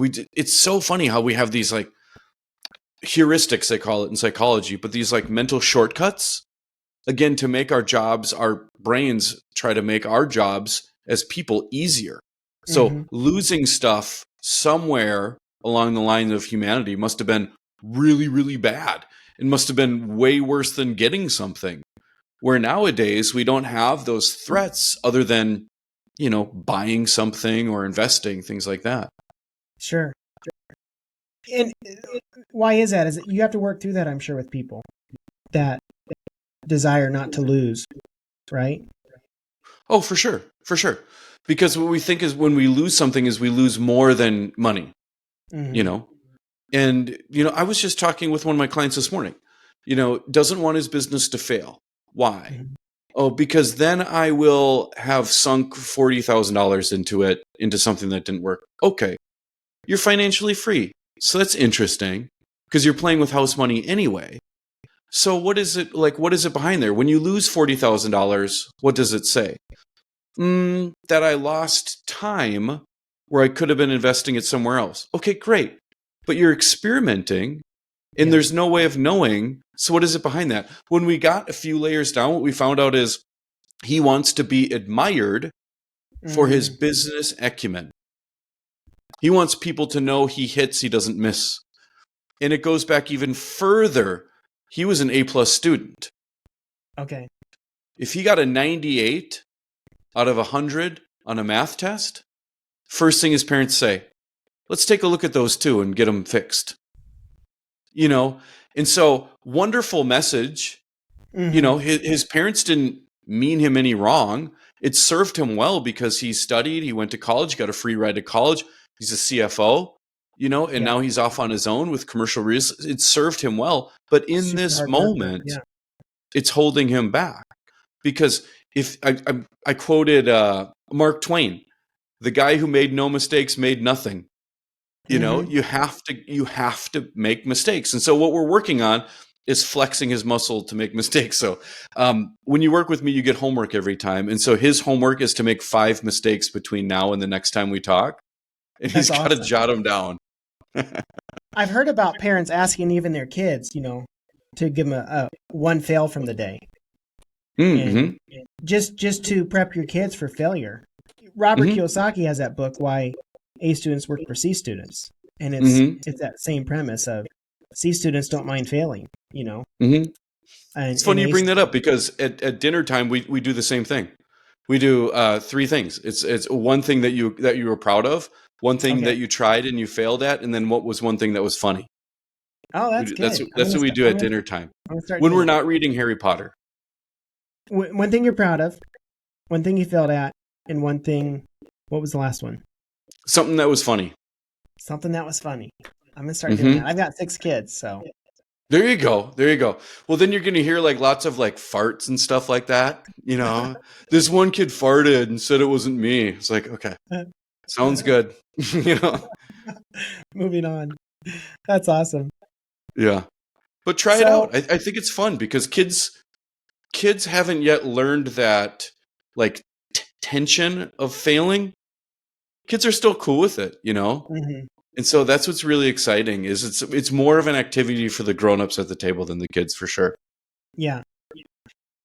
it's so funny how we have these like heuristics, they call it in psychology, but these like mental shortcuts, again, to make our brains try to make our jobs as people easier. So losing stuff somewhere along the lines of humanity must have been really, really bad. It must have been way worse than getting something. Where nowadays we don't have those threats other than, buying something or investing, things like that. Sure. And why is that? Is it you have to work through that, I'm sure, with people that desire not to lose, right? Oh, for sure. For sure. Because what we think is when we lose something is we lose more than money, And, I was just talking with one of my clients this morning, doesn't want his business to fail. Why? Oh, because then I will have sunk $40,000 into something that didn't work. Okay. You're financially free. So that's interesting because you're playing with house money anyway. So what is it like? What is it behind there? When you lose $40,000, what does it say? That I lost time where I could have been investing it somewhere else. Okay, great. But you're experimenting and there's no way of knowing. So what is it behind that? When we got a few layers down, what we found out is he wants to be admired for his business acumen. He wants people to know he hits, he doesn't miss. And it goes back even further. He was an A+ student. Okay. If he got a 98 out of 100 on a math test, first thing his parents say, let's take a look at those two and get them fixed. And so wonderful message. His parents didn't mean him any wrong. It served him well because he studied, he went to college, got a free ride to college. He's a CFO, and now he's off on his own with commercial real estate. It served him well. But in this moment, it's holding him back. Because if I quoted Mark Twain, the guy who made no mistakes made nothing. You have to make mistakes. And so what we're working on is flexing his muscle to make mistakes. So when you work with me, you get homework every time. And so his homework is to make 5 mistakes between now and the next time we talk. And he's got to jot them down. I've heard about parents asking even their kids, to give them a one fail from the day. And just to prep your kids for failure. Robert Kiyosaki has that book, Why A students work for C students. And it's that same premise of C students don't mind failing, It's funny you bring that up because at dinner time, we do the same thing. We do 3 things. It's one thing that you were proud of, one thing that you tried and you failed at, and then what was one thing that was funny. Oh, that's good. That's what we do at dinner time when we're not reading Harry Potter. One thing you're proud of, one thing you failed at, and one thing, what was the last one? Something that was funny. Something that was funny. I'm going to start doing that. I've got 6 kids, so. There you go. Well, then you're going to hear like lots of like farts and stuff like that. This one kid farted and said it wasn't me. It's like, okay, sounds good. Moving on. That's awesome. Yeah. But try it out. I think it's fun because kids haven't yet learned that like tension of failing. Kids are still cool with it, And so that's what's really exciting is it's more of an activity for the grown-ups at the table than the kids for sure. Yeah.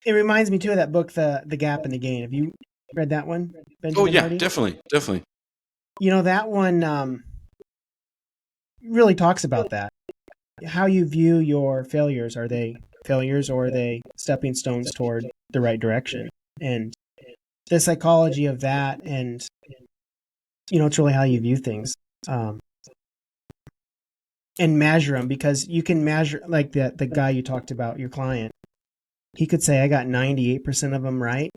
It reminds me too of that book, The Gap and the Gain. Have you read that one? Benjamin Hardy? Definitely. That one really talks about that. How you view your failures. Are they failures or are they stepping stones toward the right direction? And the psychology of that and it's really how you view things. And measure them because you can measure like the guy you talked about, your client. He could say, I got 98% of them right.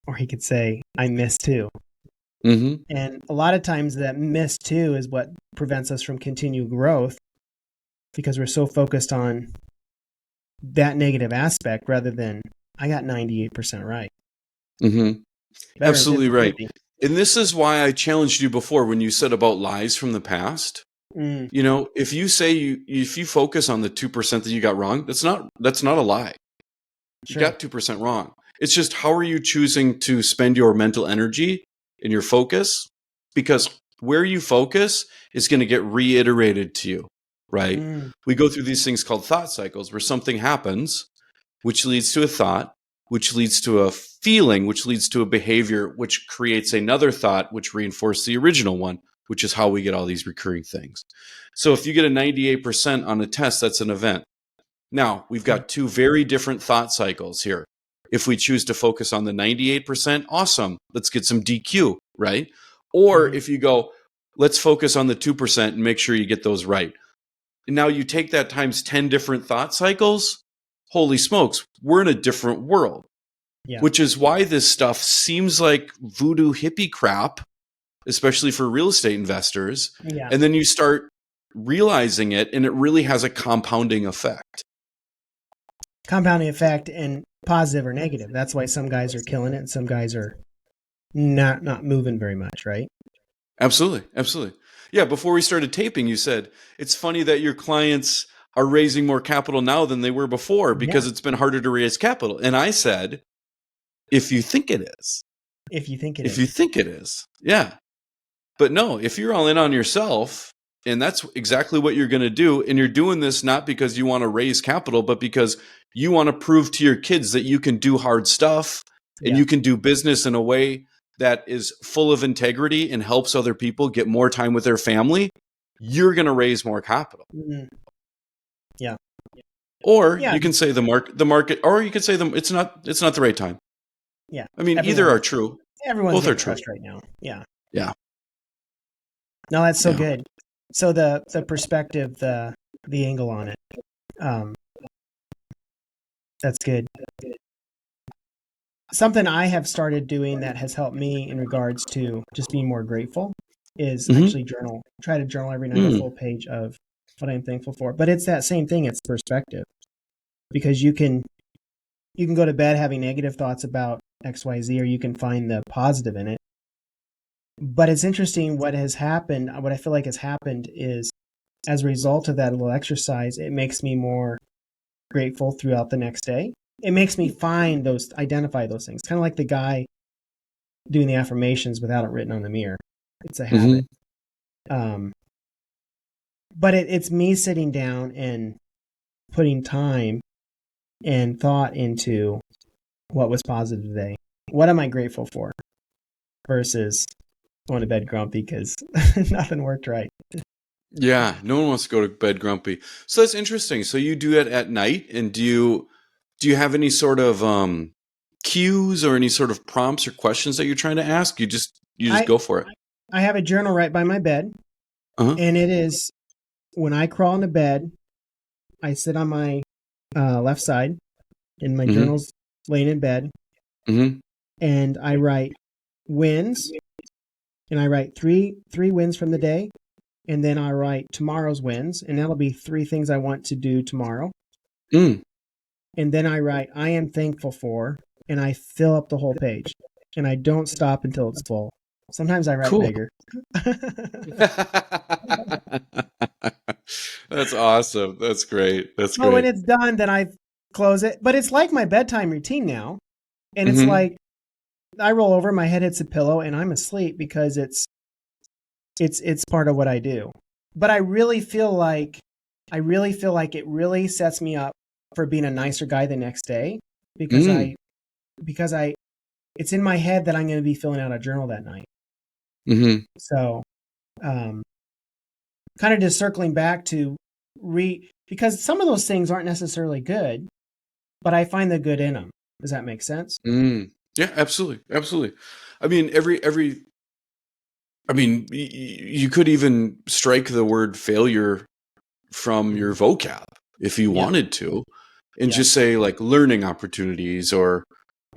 Or he could say, I missed 2. And a lot of times that missed 2 is what prevents us from continued growth because we're so focused on that negative aspect rather than I got 98% right. Absolutely right. And this is why I challenged you before when you said about lies from the past. If you say if you focus on the 2% that you got wrong, that's not a lie. You got 2% wrong. It's just how are you choosing to spend your mental energy and your focus? Because Where you focus is going to get reiterated to you, right? We go through these things called thought cycles where something happens, which leads to a thought, which leads to a feeling, which leads to a behavior, which creates another thought, which reinforces the original one, which is how we get all these recurring things. So if you get a 98% on a test, that's an event. Now, we've got two very different thought cycles here. If we choose to focus on the 98%, awesome. Let's get some DQ, right? Or if you go, let's focus on the 2% and make sure you get those right. And now you take that times 10 different thought cycles. Holy smokes, we're in a different world. Yeah. Which is why this stuff seems like voodoo hippie crap, especially for real estate investors. Yeah. And then you start realizing it, and it really has a compounding effect. Compounding effect, and positive or negative. That's why some guys are killing it and some guys are not moving very much, right? Absolutely. Absolutely. Yeah, before we started taping, you said, it's funny that your clients are raising more capital now than they were before because it's been harder to raise capital. And I said, if you think it is. If you think it is. If you think it is. Yeah. But no, if you're all in on yourself, and that's exactly what you're going to do, and you're doing this not because you want to raise capital, but because you want to prove to your kids that you can do hard stuff and you can do business in a way that is full of integrity and helps other people get more time with their family, you're going to raise more capital. Mm-hmm. Yeah. Or you can say the market, or you could say it's not the right time. Yeah. I mean, either are true. Everyone's both are true right now. Yeah. Yeah. No, that's so good. So the perspective, the angle on it, that's good. Something I have started doing that has helped me in regards to just being more grateful is actually journal. Try to journal every night, a full page of what I'm thankful for. But it's that same thing. It's perspective, because you can go to bed having negative thoughts about XYZ, or you can find the positive in it. But it's interesting what has happened. What I feel like has happened is, as a result of that little exercise, it makes me more grateful throughout the next day. It makes me identify those things. Kind of like the guy doing the affirmations without it written on the mirror. It's a habit. But it's me sitting down and putting time and thought into what was positive today. What am I grateful for? Versus going to bed grumpy because nothing worked right. Yeah, no one wants to go to bed grumpy. So that's interesting. So you do it at night, and do you have any sort of cues or any sort of prompts or questions that you're trying to ask? You just go for it. I have a journal right by my bed, and it is, when I crawl into bed, I sit on my left side, and my journal's laying in bed, and I write wins, and I write three wins from the day, and then I write tomorrow's wins, and that'll be 3 things I want to do tomorrow. And then I write I am thankful for, and I fill up the whole page, and I don't stop until it's full. Sometimes I write bigger. That's awesome. That's great. That's great. When it's done, then I close it. But it's like my bedtime routine now. And it's like I roll over, my head hits the pillow, and I'm asleep because it's part of what I do. But I really feel like it really sets me up for being a nicer guy the next day, because it's in my head that I'm going to be filling out a journal that night. So, kind of just circling back to because some of those things aren't necessarily good, but I find the good in them. Does that make sense? Yeah, absolutely. Absolutely. I mean, you could even strike the word failure from your vocab if you wanted to, and just say like learning opportunities or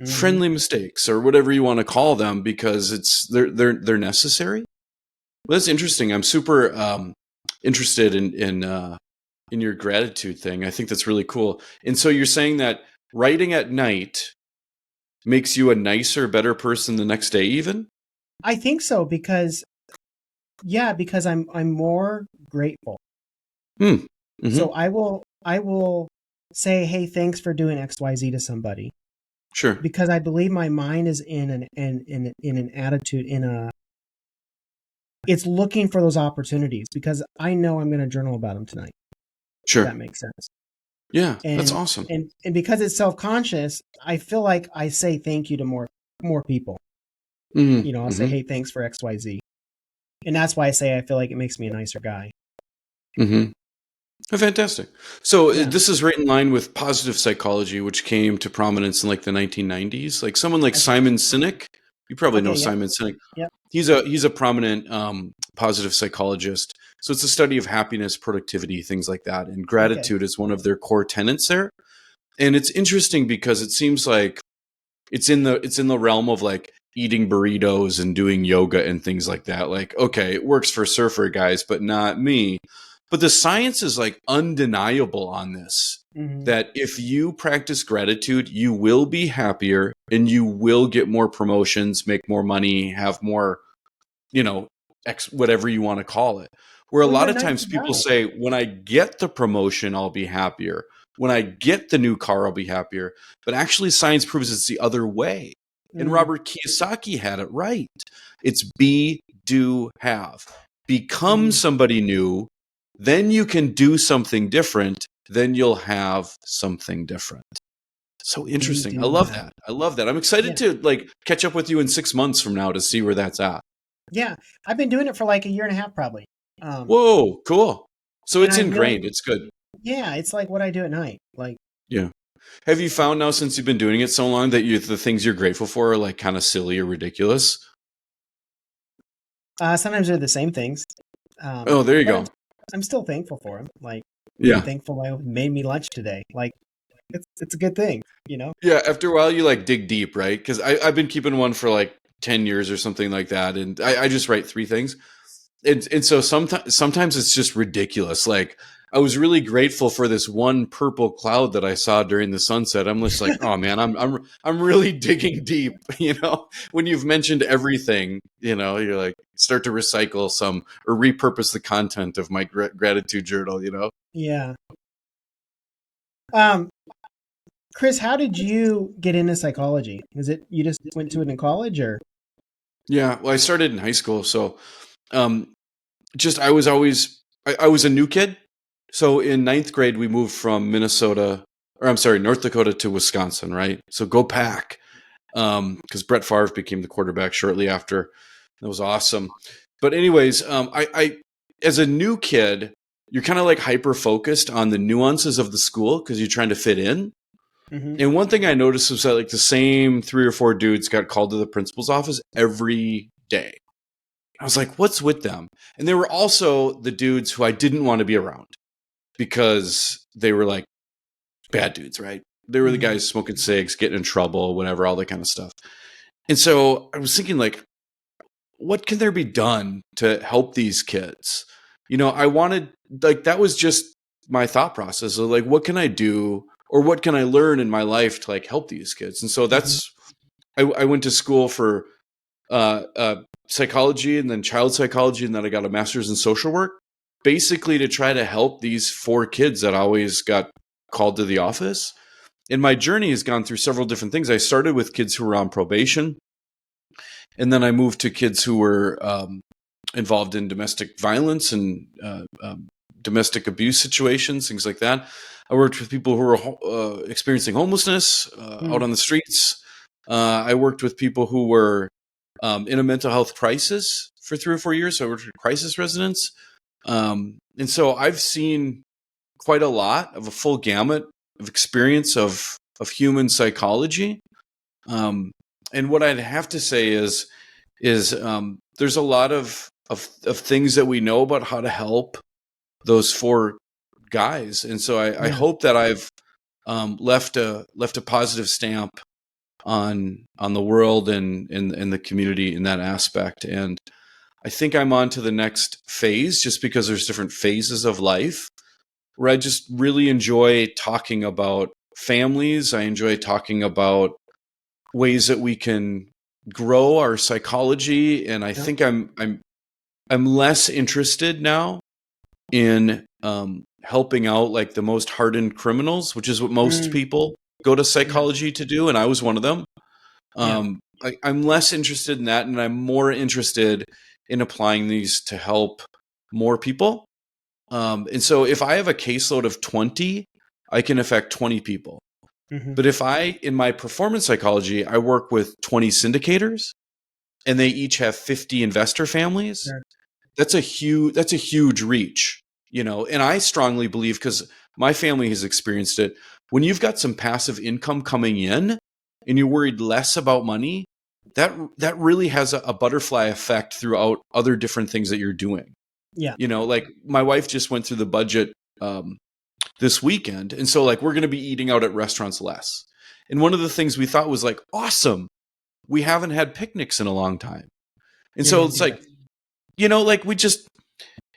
friendly mistakes or whatever you want to call them, because they're necessary. Well, that's interesting. I'm super interested in your gratitude thing. I think that's really cool. And so you're saying that writing at night makes you a nicer, better person the next day, even? I think so, because I'm more grateful. So I will say, hey, thanks for doing XYZ to somebody. Sure. Because I believe my mind is in an attitude, it's looking for those opportunities because I know I'm going to journal about them tonight. Sure. If that makes sense. Yeah, And, that's awesome. And because it's self-conscious, I feel like I say thank you to more people. Mm-hmm. I'll say, hey, thanks for XYZ. And that's why I say I feel like it makes me a nicer guy. Mm-hmm. Oh, fantastic. So Yeah. this is right in line with positive psychology, which came to prominence in like the 1990s. Like someone like Simon Sinek, you probably know Simon Sinek. Yep. He's a prominent positive psychologist. So it's a study of happiness, productivity, things like that, and gratitude is one of their core tenets there. And it's interesting because it seems like it's in the realm of like eating burritos and doing yoga and things like that. Like, okay, it works for surfer guys, but not me. But the science is like undeniable on this, that if you practice gratitude, you will be happier and you will get more promotions, make more money, have more, whatever you want to call it. Where a lot of times people say, when I get the promotion, I'll be happier. When I get the new car, I'll be happier. But actually, science proves it's the other way. And Robert Kiyosaki had it right. It's be, do, have. Become somebody new, then you can do something different, then you'll have something different. So interesting. I love that. I love that. I'm excited to like catch up with you in 6 months from now to see where that's at. Yeah. I've been doing it for like a year and a half probably. Whoa, cool. So it's ingrained. It's good. Yeah, it's like what I do at night. Like, yeah. Have you found now, since you've been doing it so long, that the things you're grateful for are like kind of silly or ridiculous? Sometimes they're the same things. Oh, there you go. I'm still thankful for them. Like, yeah, I'm thankful I made me lunch today. Like, it's a good thing, Yeah, after a while you like dig deep, right? Because I've been keeping one for like 10 years or something like that, and I just write 3 things. And so sometimes it's just ridiculous. Like, I was really grateful for this one purple cloud that I saw during the sunset. I'm just like, oh man, I'm really digging deep. When you've mentioned everything, you're like, start to recycle some or repurpose the content of my gratitude journal. Yeah. Chris, how did you get into psychology? Is it you just went to it in college, or? Yeah, well, I started in high school, so I was I was a new kid. So in 9th grade, we moved from North Dakota to Wisconsin, right? So go Pack, because Brett Favre became the quarterback shortly after. That was awesome. But anyways, I as a new kid, you're kind of like hyper focused on the nuances of the school because you're trying to fit in. And one thing I noticed was that like the same 3 or 4 dudes got called to the principal's office every day. I was like, what's with them? And they were also the dudes who I didn't want to be around because they were like bad dudes, right? They were the guys smoking cigs, getting in trouble, whatever, all that kind of stuff. And so I was thinking, like, what can there be done to help these kids? I wanted, like, that was just my thought process of like, what can I do or what can I learn in my life to like help these kids? And so that's, I went to school for psychology and then child psychology, and then I got a master's in social work, basically to try to help these 4 kids that always got called to the office. And my journey has gone through several different things. I started with kids who were on probation, and then I moved to kids who were involved in domestic violence and domestic abuse situations, things like that. I worked with people who were experiencing homelessness out on the streets. I worked with people who were in a mental health crisis for 3 or 4 years. So I worked with crisis residents. And so I've seen quite a lot of a full gamut of experience of human psychology. And what I'd have to say is there's a lot of things that we know about how to help those 4 guys. And so I hope that I've left a positive stamp on the world and the community in that aspect. And I think I'm on to the next phase, just because there's different phases of life where I just really enjoy talking about families. I enjoy talking about ways that we can grow our psychology. And I think I'm less interested now in helping out like the most hardened criminals, which is what most people go to psychology to do. And I was one of them. I'm less interested in that. And I'm more interested in applying these to help more people. And so if I have a caseload of 20, I can affect 20 people. Mm-hmm. But if in my performance psychology, I work with 20 syndicators and they each have 50 investor families, Sure. that's a huge reach, and I strongly believe, because my family has experienced it, when you've got some passive income coming in and you're worried less about money, that really has a butterfly effect throughout other different things that you're doing. Yeah. Like my wife just went through the budget this weekend, and so like we're going to be eating out at restaurants less. And one of the things we thought was like, awesome, we haven't had picnics in a long time. And You're so gonna it's do like, that. like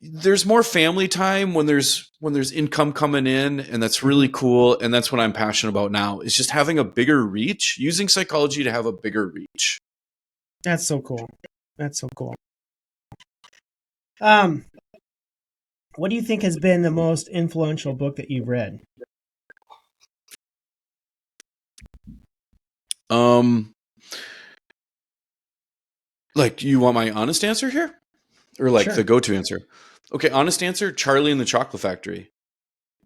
there's more family time when there's income coming in, and that's really cool. And that's what I'm passionate about now, is just having a bigger reach, using psychology to have a bigger reach. That's so cool. That's so cool. What do you think has been the most influential book that you've read? Like, you want my honest answer here, or like Sure. the go-to answer? Okay, honest answer: Charlie and the Chocolate Factory.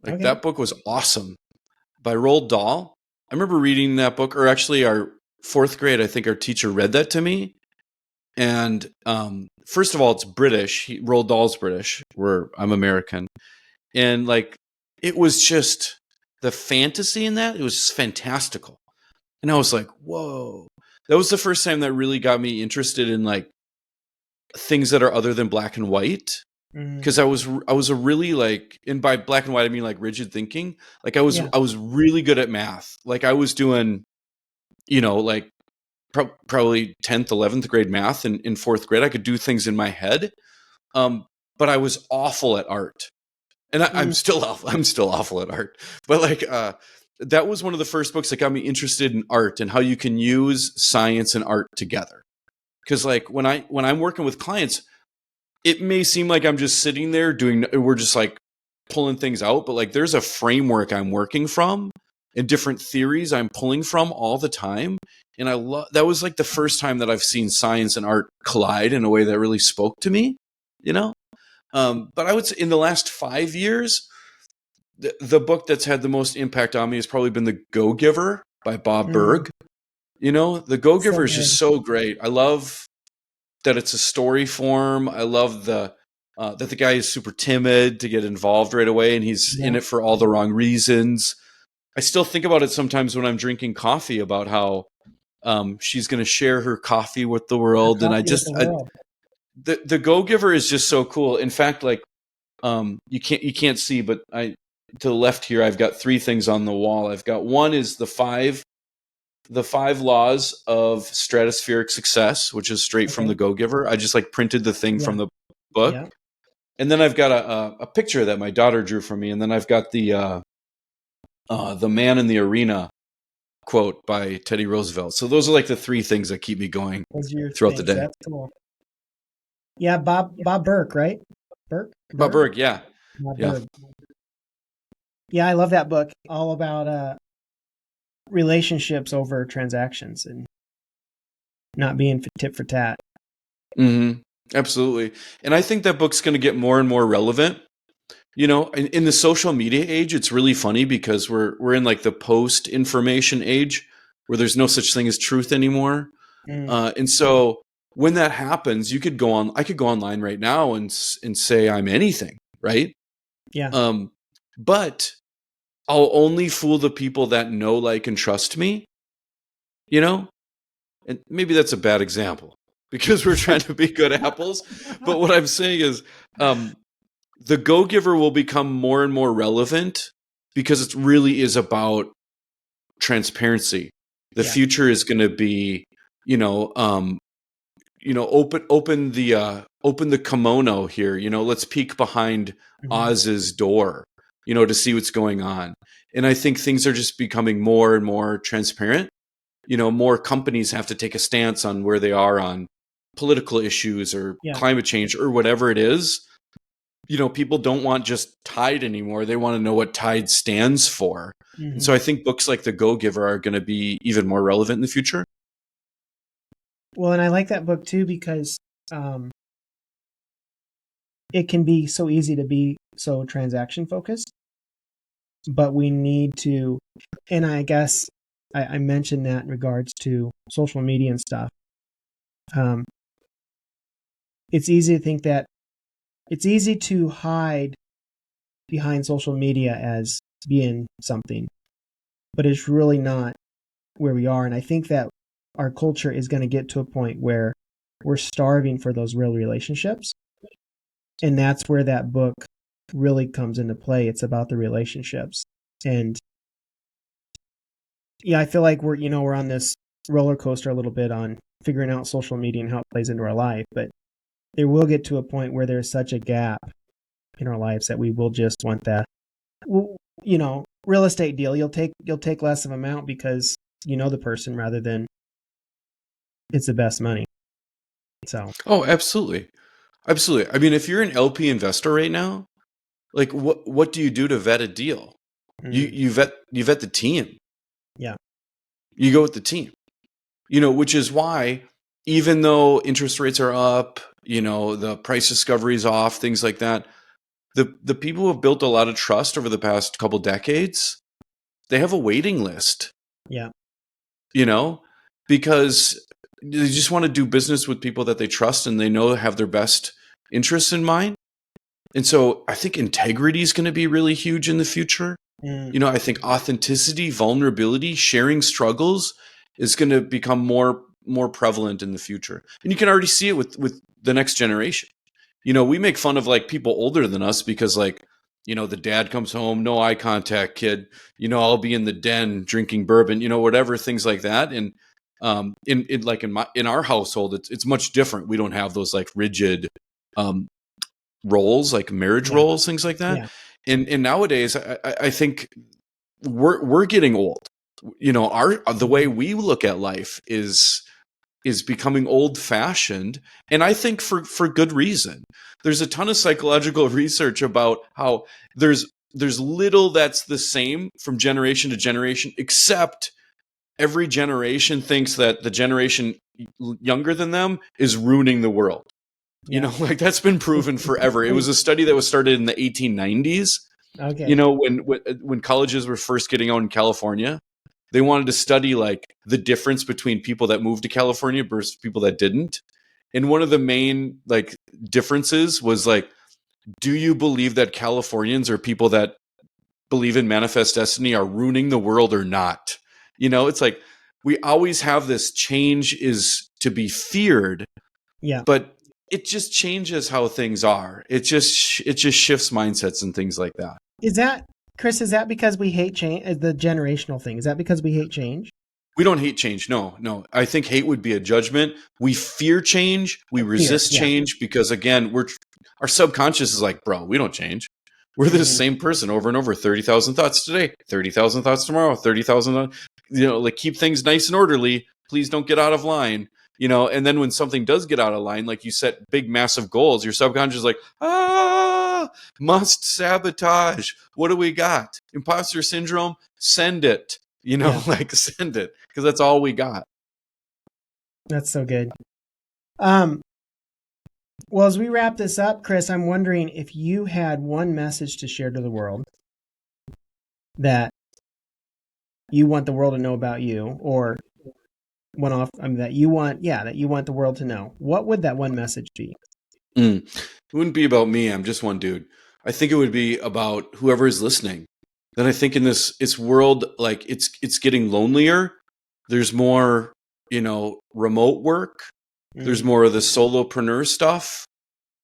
Like, Okay. that book was awesome, by Roald Dahl. I remember reading that book, or actually our fourth grade, I think our teacher read that to me. And first of all, it's British. Roald Dahl's British, where I'm American. And like, it was just the fantasy in that. It was fantastical. And I was like, whoa. That was the first time that really got me interested in like things that are other than black and white. Because I was a really, like, and by black and white I mean like rigid thinking. Like I was really good at math. Like I was doing, like probably 10th, 11th grade math in fourth grade. I could do things in my head, but I was awful at art, and I'm still awful at art. But like that was one of the first books that got me interested in art and how you can use science and art together. Because like when I'm working with clients, it may seem like I'm just sitting there we're just like pulling things out, but like there's a framework I'm working from and different theories I'm pulling from all the time. And that was like the first time that I've seen science and art collide in a way that really spoke to me, But I would say in the last 5 years, the book that's had the most impact on me has probably been The Go-Giver by Bob Berg. The Go-Giver is just so great. I love that it's a story form. I love that the guy is super timid to get involved right away, and he's in it for all the wrong reasons. I still think about it sometimes when I'm drinking coffee, about how she's going to share her coffee with the world. And the Go-Giver is just so cool. In fact, like you can't see, but to the left here, I've got 3 things on the wall. I've got, one is the five laws of stratospheric success, which is straight from the Go-Giver. I just like printed the thing from the book. Yeah. And then I've got a picture that my daughter drew for me. And then I've got the Man in the Arena quote by Teddy Roosevelt. So those are like the 3 things that keep me going throughout the day. That's cool. Yeah. Bob Burke, right? Bob Berg. Yeah. Berg. Yeah. I love that book, all about relationships over transactions and not being tit for tat. Mm-hmm. Absolutely. And I think that book's going to get more and more relevant. In the social media age, it's really funny because we're in like the post information age where there's no such thing as truth anymore. And so when that happens, I could go online right now and say I'm anything, right? Yeah. But I'll only fool the people that know, like, and trust me, and maybe that's a bad example because we're trying to be good apples. But what I'm saying is, the Go-Giver will become more and more relevant because it really is about transparency. The future is going to be, open the kimono here. Let's peek behind Oz's door, to see what's going on. And I think things are just becoming more and more transparent. More companies have to take a stance on where they are on political issues or climate change or whatever it is. People don't want just Tide anymore. They want to know what Tide stands for. And so I think books like The Go-Giver are going to be even more relevant in the future. Well, and I like that book too because it can be so easy to be so transaction focused, but we need to, and I guess I mentioned that in regards to social media and stuff. It's easy to think that it's easy to hide behind social media as being something, but it's really not where we are. And I think that our culture is going to get to a point where we're starving for those real relationships. And that's where that book really comes into play. It's about the relationships. And yeah, I feel like we're on this roller coaster a little bit on figuring out social media and how it plays into our life, but there will get to a point where there's such a gap in our lives that we will just want that, real estate deal. You'll take less of amount because you know the person rather than it's the best money. So. Oh, absolutely. Absolutely. I mean, if you're an LP investor right now, like what do you do to vet a deal? You vet the team. Yeah. You go with the team. Which is why even though interest rates are up, the price discovery is off, things like that, the people who have built a lot of trust over the past couple decades, they have a waiting list. Yeah. Because they just want to do business with people that they trust and they know have their best interests in mind. And so I think integrity is going to be really huge in the future. I think authenticity, vulnerability, sharing struggles is going to become more prevalent in the future. And you can already see it with the next generation. We make fun of like people older than us because like, the dad comes home, no eye contact, kid, I'll be in the den drinking bourbon, whatever, things like that. And in our household, it's much different. We don't have those like rigid roles, like marriage roles, things like that. Yeah. And nowadays, I think we're getting old. The way we look at life is becoming old fashioned. And I think for good reason. There's a ton of psychological research about how there's little that's the same from generation to generation, except every generation thinks that the generation younger than them is ruining the world. Yeah. Like that's been proven forever. It was a study that was started in the 1890s. Okay. When colleges were first getting out in California, they wanted to study like the difference between people that moved to California versus people that didn't. And one of the main like differences was like, do you believe that Californians or people that believe in manifest destiny are ruining the world or not? It's like we always have this change is to be feared. Yeah. But it just changes how things are. It just shifts mindsets and things like that. Chris, is that because we hate change? The generational thing, is that because we hate change? We don't hate change. No. I think hate would be a judgment. We fear change. We resist change because, again, our subconscious is like, bro, we don't change. We're the same person over and over. 30,000 thoughts today, 30,000 thoughts tomorrow, 30,000. Like keep things nice and orderly. Please don't get out of line. And then when something does get out of line, like you set big, massive goals, your subconscious is like, must sabotage. What do we got? Imposter syndrome? Send it. Like send it, because that's all we got. That's so good. Well, as we wrap this up, Chris, I'm wondering if you had one message to share to the world that you want the world to know about you, or that you want the world to know. What would that one message be? It wouldn't be about me. I'm just one dude. I think it would be about whoever is listening. Then I think in this world, like it's getting lonelier. There's more, remote work. There's more of the solopreneur stuff.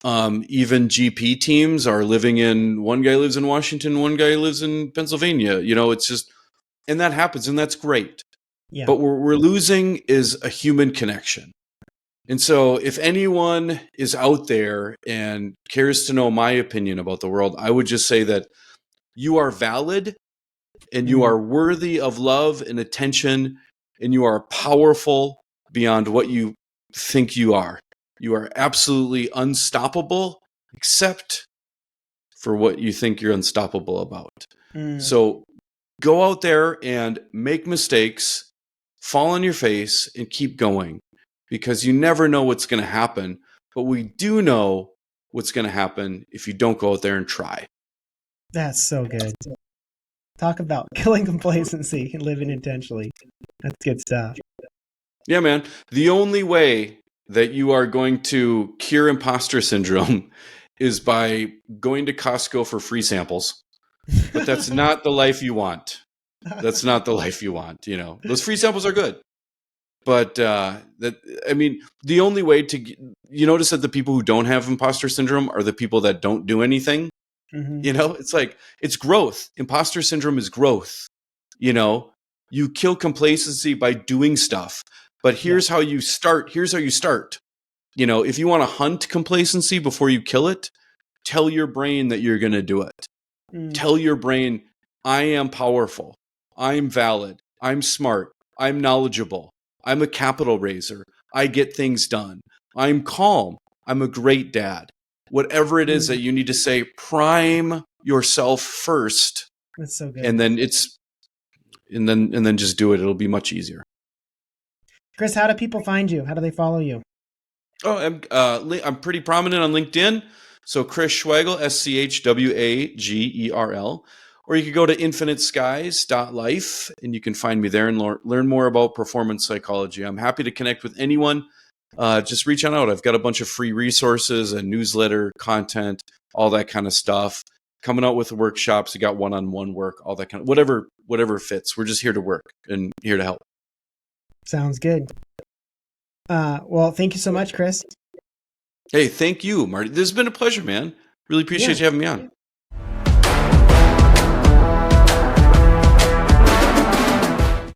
Even GP teams are living in, one guy lives in Washington, one guy lives in Pennsylvania. It's just, and that happens, and that's great. Yeah. But what we're losing is a human connection. And so if anyone is out there and cares to know my opinion about the world, I would just say that you are valid and you are worthy of love and attention, and you are powerful beyond what you think you are. You are absolutely unstoppable, except for what you think you're unstoppable about. So go out there and make mistakes, fall on your face, and keep going, because you never know what's going to happen. But we do know what's going to happen if you don't go out there and try. That's so good. Talk about killing complacency and living intentionally. That's good stuff. Yeah, man. The only way that you are going to cure imposter syndrome is by going to Costco for free samples. But that's not the life you want. That's not the life you want. Those free samples are good. But the only way you notice that the people who don't have imposter syndrome are the people that don't do anything. Mm-hmm. It's like, it's growth. Imposter syndrome is growth. You kill complacency by doing stuff. But here's how you start. Here's how you start. If you want to hunt complacency before you kill it, tell your brain that you're going to do it. Tell your brain, I am powerful. I'm valid. I'm smart. I'm knowledgeable. I'm a capital raiser. I get things done. I'm calm. I'm a great dad. Whatever it is that you need to say, prime yourself first. That's so good. And then and then just do it. It'll be much easier. Chris, how do people find you? How do they follow you? Oh, I'm pretty prominent on LinkedIn. So Chris Schwagerl, SCHWAGERL. Or you could go to infiniteskies.life and you can find me there and learn more about performance psychology. I'm happy to connect with anyone. Just reach on out. I've got a bunch of free resources and newsletter content, all that kind of stuff. Coming out with workshops. I got one-on-one work, all that kind of whatever fits. We're just here to work and here to help. Sounds good. Well, thank you so much, Chris. Hey, thank you, Marty. This has been a pleasure, man. Really appreciate you having me on.